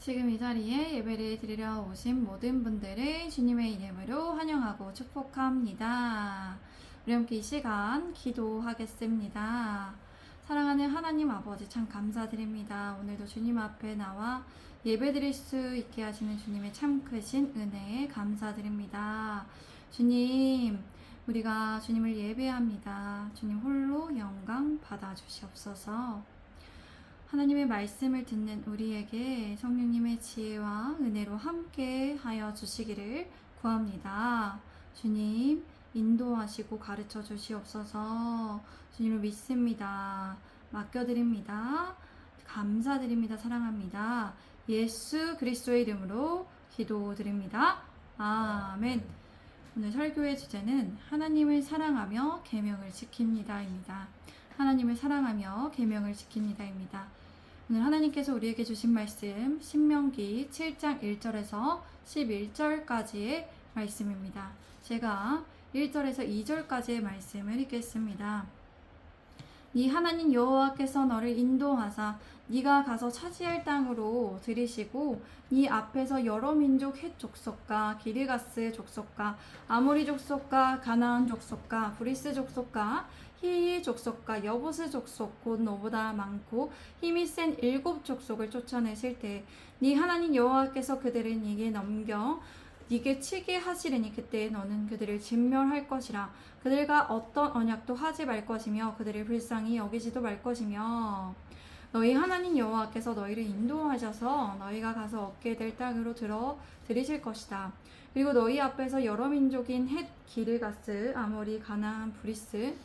지금 이 자리에 예배를 드리러 오신 모든 분들을 주님의 이름으로 환영하고 축복합니다. 우리 함께 이 시간 기도하겠습니다. 사랑하는 하나님 아버지 참 감사드립니다. 오늘도 주님 앞에 나와 예배 드릴 수 있게 하시는 주님의 참 크신 은혜에 감사드립니다. 주님, 우리가 주님을 예배합니다. 주님 홀로 영광 받아주시옵소서. 하나님의 말씀을 듣는 우리에게 성령님의 지혜와 은혜로 함께 하여 주시기를 구합니다. 주님, 인도하시고 가르쳐 주시옵소서. 주님을 믿습니다. 맡겨드립니다. 감사드립니다. 사랑합니다. 예수 그리스도의 이름으로 기도드립니다. 아멘. 오늘 설교의 주제는 하나님을 사랑하며 계명을 지킵니다입니다. 하나님을 사랑하며 계명을 지킵니다입니다. 오늘 하나님께서 우리에게 주신 말씀 신명기 7장 1절에서 11절까지의 말씀입니다. 제가 1절에서 2절까지의 말씀을 읽겠습니다. 네 하나님 여호와께서 너를 인도하사 네가 가서 차지할 땅으로 들이시고 네 앞에서 여러 민족 헷 족속과 기르가스 족속과 아모리 족속과 가나안 족속과 브리스 족속과 히이 족속과 여부스 족속 곧 너보다 많고 힘이 센 7 족속을 쫓아내실 때 네 하나님 여호와께서 그들을 네게 넘겨 네게 치게 하시리니 그때 너는 그들을 진멸할 것이라. 그들과 어떤 언약도 하지 말 것이며 그들을 불쌍히 여기지도 말 것이며 너희 하나님 여호와께서 너희를 인도하셔서 너희가 가서 얻게 될 땅으로 들이실 것이다. 그리고 너희 앞에서 여러 민족인 헷, 기르가스, 아모리, 가나안, 브리스,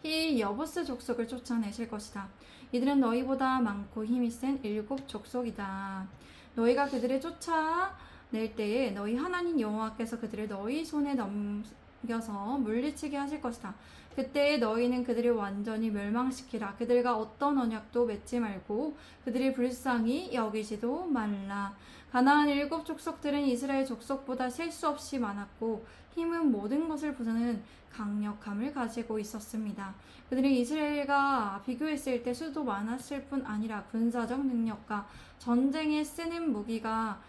히, 여부스 족속을 쫓아내실 것이다. 이들은 너희보다 많고 힘이 센 7 족속이다. 너희가 그들을 쫓아낼 때에 너희 하나님 여호와께서 그들을 너희 손에 넘겨서 물리치게 하실 것이다. 그때 너희는 그들을 완전히 멸망시키라. 그들과 어떤 언약도 맺지 말고 그들이 불쌍히 여기지도 말라. 가나안 7 족속들은 이스라엘 족속보다 셀 수 없이 많았고 힘은 모든 것을 부수는 강력함을 가지고 있었습니다. 그들이 이스라엘과 비교했을 때 수도 많았을 뿐 아니라 군사적 능력과 전쟁에 쓰는 무기가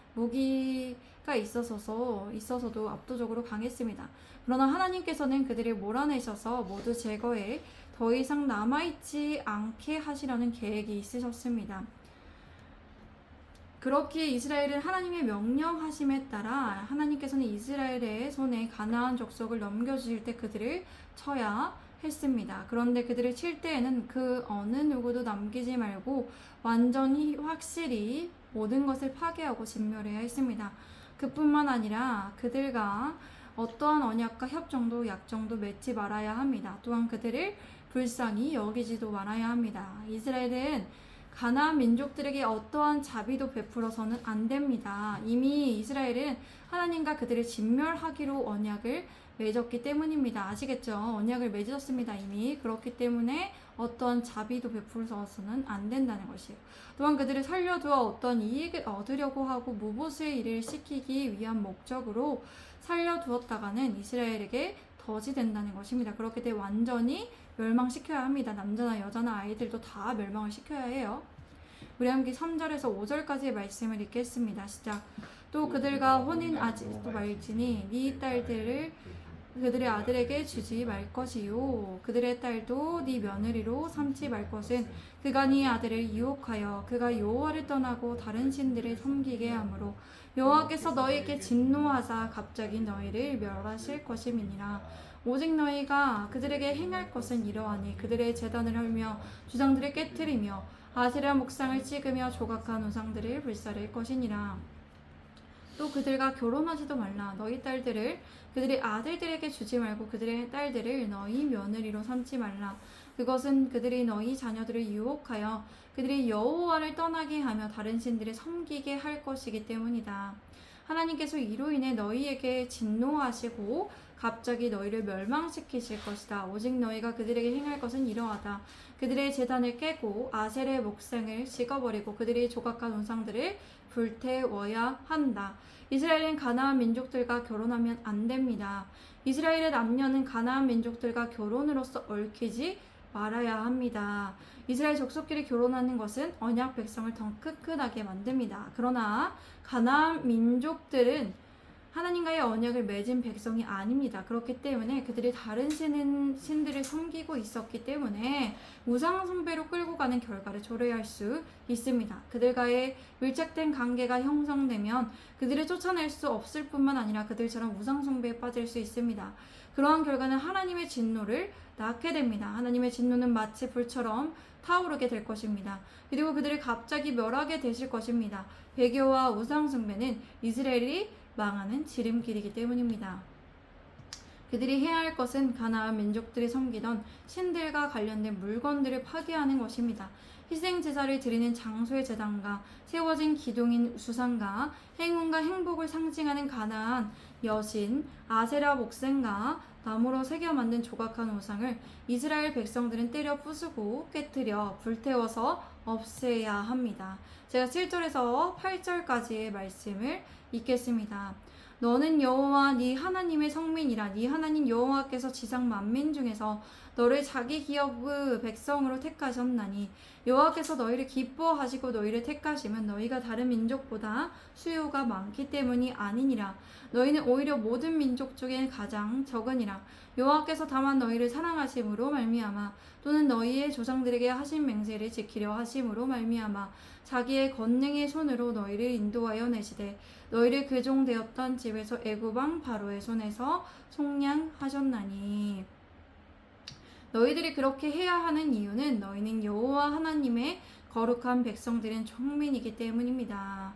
있어서도 압도적으로 강했습니다. 그러나 하나님께서는 그들을 몰아내셔서 모두 제거해 더 이상 남아있지 않게 하시려는 계획이 있으셨습니다. 그렇기에 이스라엘은 하나님의 명령하심에 따라 하나님께서는 이스라엘의 손에 가나안 족속을 넘겨주실 때 그들을 쳐야 했습니다. 그런데 그들을 칠 때에는 그 어느 누구도 남기지 말고 완전히 확실히 모든 것을 파괴하고 진멸해야 했습니다. 그뿐만 아니라 그들과 어떠한 언약과 협정도 약정도 맺지 말아야 합니다. 또한 그들을 불쌍히 여기지도 말아야 합니다. 이스라엘은 가나안 민족들에게 어떠한 자비도 베풀어서는 안 됩니다. 이미 이스라엘은 하나님과 그들을 진멸하기로 언약을 맺었기 때문입니다. 아시겠죠? 언약을 맺었습니다. 이미. 그렇기 때문에 어떠한 자비도 베풀어서는 안 된다는 것이에요. 또한 그들을 살려두어 어떤 이익을 얻으려고 하고 무보수의 일을 시키기 위한 목적으로 살려두었다가는 이스라엘에게 덫이 된다는 것입니다. 그렇기 때문에 완전히 멸망시켜야 합니다. 남자나 여자나 아이들도 다 멸망을 시켜야 해요. 우리 함께 3절에서 5절까지의 말씀을 읽겠습니다. 시작. 또 그들과 혼인하지도 말지니 네 딸들을 그들의 아들에게 주지 말 것이요 그들의 딸도 네 며느리로 삼지 말 것은 그가 네 아들을 유혹하여 그가 여호와를 떠나고 다른 신들을 섬기게 하므로 여호와께서 너희에게 진노하사 갑자기 너희를 멸하실 것임이니라. 오직 너희가 그들에게 행할 것은 이러하니 그들의 제단을 헐며 주상들을 깨뜨리며 아세라 목상을 찍으며 조각한 우상들을 불사를 것이니라. 또 그들과 결혼하지도 말라. 너희 딸들을 그들의 아들들에게 주지 말고 그들의 딸들을 너희 며느리로 삼지 말라. 그것은 그들이 너희 자녀들을 유혹하여 그들이 여호와를 떠나게 하며 다른 신들을 섬기게 할 것이기 때문이다. 하나님께서 이로 인해 너희에게 진노하시고 갑자기 너희를 멸망시키실 것이다. 오직 너희가 그들에게 행할 것은 이러하다. 그들의 제단을 깨고 아셀의 목상을 식어버리고 그들이 조각한 우상들을 불태워야 한다. 이스라엘은 가나안 민족들과 결혼하면 안 됩니다. 이스라엘의 남녀는 가나안 민족들과 결혼으로서 얽히지 말아야 합니다. 이스라엘 족속끼리 결혼하는 것은 언약 백성을 더 튼튼하게 만듭니다. 그러나 가나안 민족들은 하나님과의 언약을 맺은 백성이 아닙니다. 그렇기 때문에 그들이 다른 신들을 섬기고 있었기 때문에 우상 숭배로 끌고 가는 결과를 초래할 수 있습니다. 그들과의 밀착된 관계가 형성되면 그들을 쫓아낼 수 없을 뿐만 아니라 그들처럼 우상 숭배에 빠질 수 있습니다. 그러한 결과는 하나님의 진노를 낳게 됩니다. 하나님의 진노는 마치 불처럼 타오르게 될 것입니다. 그리고 그들을 갑자기 멸하게 되실 것입니다. 배교와 우상 숭배는 이스라엘이 망하는 지름길이기 때문입니다. 그들이 해야 할 것은 가나안 민족들이 섬기던 신들과 관련된 물건들을 파괴하는 것입니다. 희생 제사를 드리는 장소의 제단과 세워진 기둥인 수상과 행운과 행복을 상징하는 가나안 여신 아세라 목센과 나무로 새겨 만든 조각한 우상을 이스라엘 백성들은 때려 부수고 깨뜨려 불태워서 없애야 합니다. 제가 7절에서 8절까지의 말씀을 읽겠습니다. 너는 여호와 네 하나님의 성민이라. 네 하나님 여호와께서 지상 만민 중에서 너를 자기 기업의 백성으로 택하셨나니 여호와께서 너희를 기뻐하시고 너희를 택하시면 너희가 다른 민족보다 수요가 많기 때문이 아니니라. 너희는 오히려 모든 민족 중에 가장 적으니라. 여호와께서 다만 너희를 사랑하심으로 말미암아 또는 너희의 조상들에게 하신 맹세를 지키려 하심으로 말미암아 자기의 권능의 손으로 너희를 인도하여 내시되 너희를 그 종 되었던 집에서 애굽 왕 바로의 손에서 속량하셨나니. 너희들이 그렇게 해야 하는 이유는 너희는 여호와 하나님의 거룩한 백성들인 종민이기 때문이다.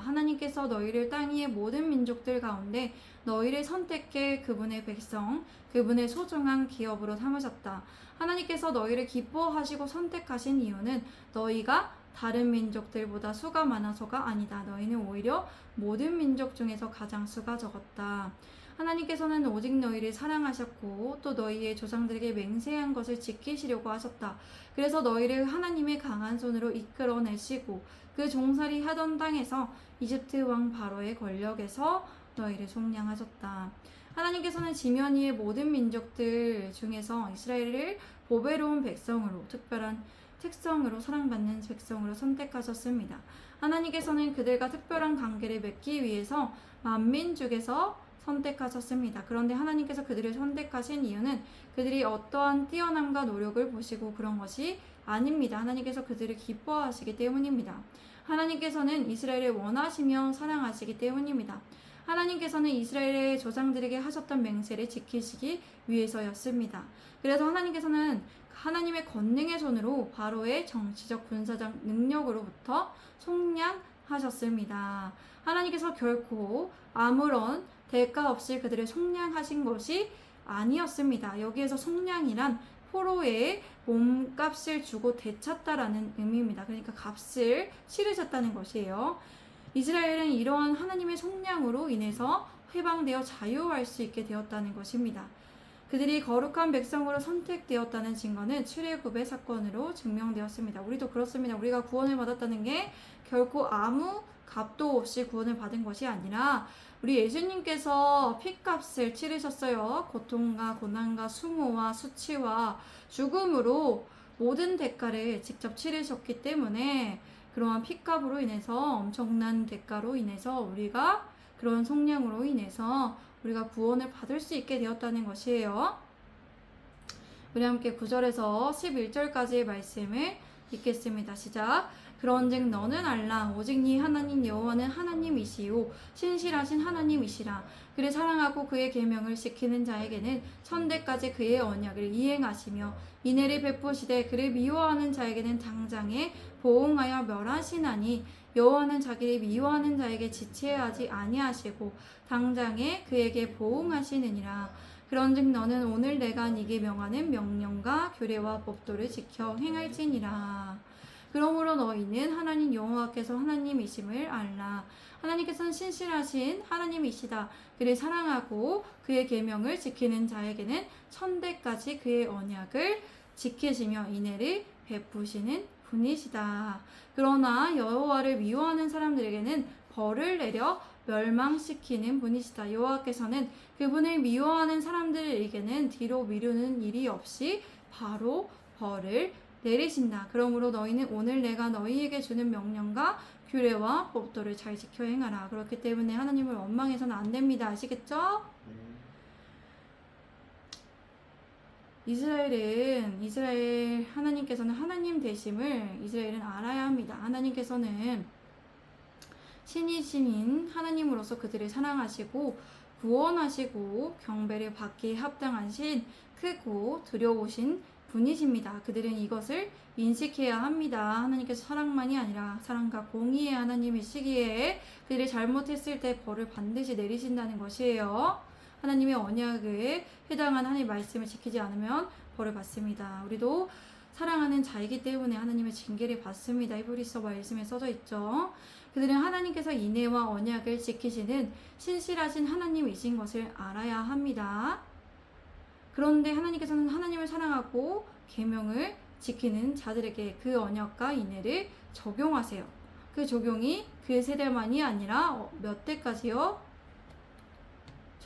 하나님께서 너희를 땅 위의 모든 민족들 가운데 너희를 선택해 그분의 백성, 그분의 소중한 기업으로 삼으셨다. 하나님께서 너희를 기뻐하시고 선택하신 이유는 너희가 다른 민족들보다 수가 많아서가 아니다. 너희는 오히려 모든 민족 중에서 가장 수가 적었다. 하나님께서는 오직 너희를 사랑하셨고 또 너희의 조상들에게 맹세한 것을 지키시려고 하셨다. 그래서 너희를 하나님의 강한 손으로 이끌어내시고 그 종살이 하던 땅에서 이집트 왕 바로의 권력에서 너희를 속량하셨다. 하나님께서는 지면 위의 모든 민족들 중에서 이스라엘을 보배로운 백성으로 특별한 특성으로 사랑받는 백성으로 선택하셨습니다. 하나님께서는 그들과 특별한 관계를 맺기 위해서 만민 중에서 선택하셨습니다. 그런데 하나님께서 그들을 선택하신 이유는 그들이 어떠한 뛰어남과 노력을 보시고 그런 것이 아닙니다. 하나님께서 그들을 기뻐하시기 때문입니다. 하나님께서는 이스라엘을 원하시며 사랑하시기 때문입니다. 하나님께서는 이스라엘의 조상들에게 하셨던 맹세를 지키시기 위해서였습니다. 그래서 하나님께서는 하나님의 권능의 손으로 바로의 정치적 군사적 능력으로부터 속량하셨습니다. 하나님께서 결코 아무런 대가 없이 그들을 속량하신 것이 아니었습니다. 여기에서 속량이란 포로의 몸값을 주고 되찾다라는 의미입니다. 그러니까 값을 치르셨다는 것이에요. 이스라엘은 이러한 하나님의 속량으로 인해서 해방되어 자유할 수 있게 되었다는 것입니다. 그들이 거룩한 백성으로 선택되었다는 증거는 출애굽의 사건으로 증명되었습니다. 우리도 그렇습니다. 우리가 구원을 받았다는 게 결코 아무 값도 없이 구원을 받은 것이 아니라 우리 예수님께서 피값을 치르셨어요. 고통과 고난과 수모와 수치와 죽음으로 모든 대가를 직접 치르셨기 때문에 그러한 피값으로 인해서 엄청난 대가로 인해서 우리가 그런 속량으로 인해서 우리가 구원을 받을 수 있게 되었다는 것이에요. 우리 함께 9절에서 11절까지의 말씀을 읽겠습니다. 시작. 그런즉 너는 알라 오직 네 하나님 여호와는 하나님이시요 신실하신 하나님이시라. 그를 사랑하고 그의 계명을 지키는 자에게는 천대까지 그의 언약을 이행하시며 인애를 베푸시되 그를 미워하는 자에게는 당장에 보응하여 멸하시나니 여호와는 자기를 미워하는 자에게 지체하지 아니하시고 당장에 그에게 보응하시느니라. 그런즉 너는 오늘 내가 네게 명하는 명령과 규례와 법도를 지켜 행할지니라. 그러므로 너희는 하나님 여호와께서 하나님이심을 알라. 하나님께서는 신실하신 하나님이시다. 그를 사랑하고 그의 계명을 지키는 자에게는 천대까지 그의 언약을 지키시며 인애를 베푸시는 분이시다. 그러나 여호와를 미워하는 사람들에게는 벌을 내려 멸망시키는 분이시다. 여호와께서는 그분을 미워하는 사람들에게는 뒤로 미루는 일이 없이 바로 벌을 내리신다. 그러므로 너희는 오늘 내가 너희에게 주는 명령과 규례와 법도를 잘 지켜 행하라. 그렇기 때문에 하나님을 원망해서는 안 됩니다. 아시겠죠? 이스라엘 하나님께서는 하나님 되심을 이스라엘은 알아야 합니다. 하나님께서는 신이신 하나님으로서 그들을 사랑하시고 구원하시고 경배를 받기에 합당하신 크고 두려우신 분이십니다. 그들은 이것을 인식해야 합니다. 하나님께서 사랑만이 아니라 사랑과 공의의 하나님이시기에 그들이 잘못했을 때 벌을 반드시 내리신다는 것이에요. 하나님의 언약에 해당한 하나님의 말씀을 지키지 않으면 벌을 받습니다. 우리도 사랑하는 자이기 때문에 하나님의 징계를 받습니다. 히브리서 말씀에 써져 있죠. 그들은 하나님께서 인애와 언약을 지키시는 신실하신 하나님이신 것을 알아야 합니다. 그런데 하나님께서는 하나님을 사랑하고 계명을 지키는 자들에게 그 언약과 인애를 적용하세요. 그 적용이 그 세대만이 아니라 몇 대까지요?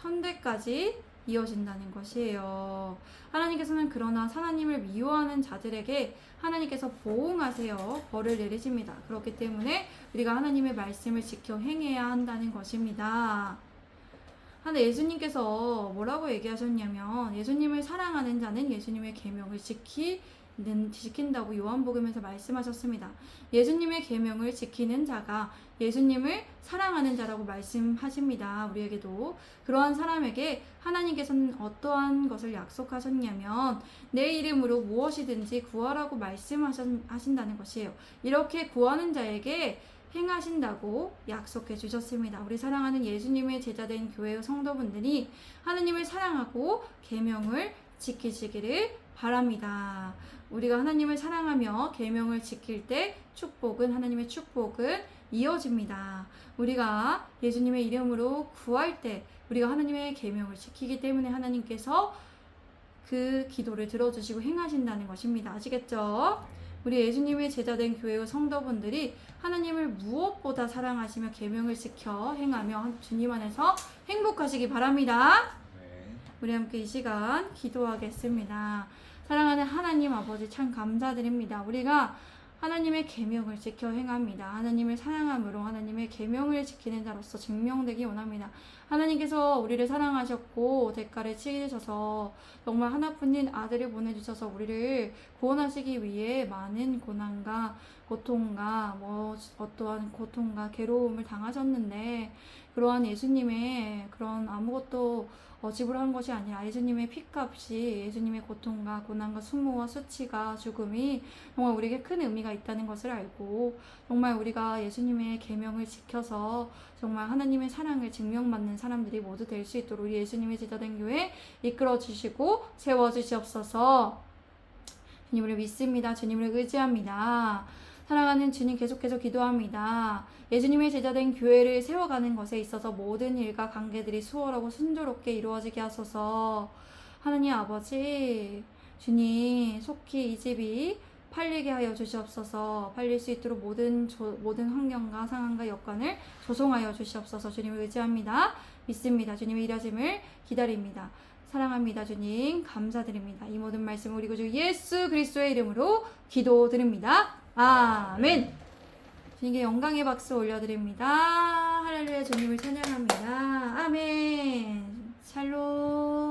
1000대까지 이어진다는 것이에요. 하나님께서는 그러나 하나님을 미워하는 자들에게 하나님께서 보응하세요. 벌을 내리십니다. 그렇기 때문에 우리가 하나님의 말씀을 지켜 행해야 한다는 것입니다. 예수님께서 뭐라고 얘기하셨냐면 예수님을 사랑하는 자는 예수님의 계명을 지킨다고 요한복음에서 말씀하셨습니다. 예수님의 계명을 지키는 자가 예수님을 사랑하는 자라고 말씀하십니다. 우리에게도 그러한 사람에게 하나님께서는 어떠한 것을 약속하셨냐면 내 이름으로 무엇이든지 구하라고 말씀하신다는 것이에요. 이렇게 구하는 자에게 행하신다고 약속해 주셨습니다. 우리 사랑하는 예수님의 제자된 교회의 성도분들이 하나님을 사랑하고 계명을 지키시기를 바랍니다. 우리가 하나님을 사랑하며 계명을 지킬 때 하나님의 축복은 이어집니다. 우리가 예수님의 이름으로 구할 때 우리가 하나님의 계명을 지키기 때문에 하나님께서 그 기도를 들어주시고 행하신다는 것입니다. 아시겠죠? 우리 예수님의 제자된 교회의 성도분들이 하나님을 무엇보다 사랑하시며 계명을 지켜 행하며 주님 안에서 행복하시기 바랍니다. 우리 함께 이 시간 기도하겠습니다. 사랑하는 하나님 아버지 참 감사드립니다. 우리가 하나님의 계명을 지켜 행합니다. 하나님을 사랑함으로 하나님의 계명을 지키는 자로서 증명되기 원합니다. 하나님께서 우리를 사랑하셨고 대가를 치르셔서 정말 하나뿐인 아들을 보내주셔서 우리를 구원하시기 위해 많은 고난과 고통과 어떠한 고통과 괴로움을 당하셨는데 그러한 예수님의 그런 아무것도 지불한 것이 아니라 예수님의 피값이 예수님의 고통과 고난과 수모와 수치가 죽음이 정말 우리에게 큰 의미가 있다는 것을 알고 정말 우리가 예수님의 계명을 지켜서 정말 하나님의 사랑을 증명받는 사람들이 모두 될 수 있도록 우리 예수님의 제자된 교회 이끌어 주시고 세워 주시옵소서. 주님을 믿습니다. 주님을 의지합니다. 사랑하는 주님 계속해서 기도합니다. 예수님의 제자된 교회를 세워가는 것에 있어서 모든 일과 관계들이 수월하고 순조롭게 이루어지게 하소서. 하나님 아버지 주님 속히 이 집이 팔리게 하여 주시옵소서. 팔릴 수 있도록 모든 환경과 상황과 여건을 조성하여 주시옵소서. 주님을 의지합니다. 믿습니다. 주님의 일하심을 기다립니다. 사랑합니다. 주님 감사드립니다. 이 모든 말씀 우리 구주 예수 그리스도의 이름으로 기도드립니다. 아멘. 주님께 영광의 박수 올려드립니다. 할렐루야. 주님을 찬양합니다. 아멘. 샬롬.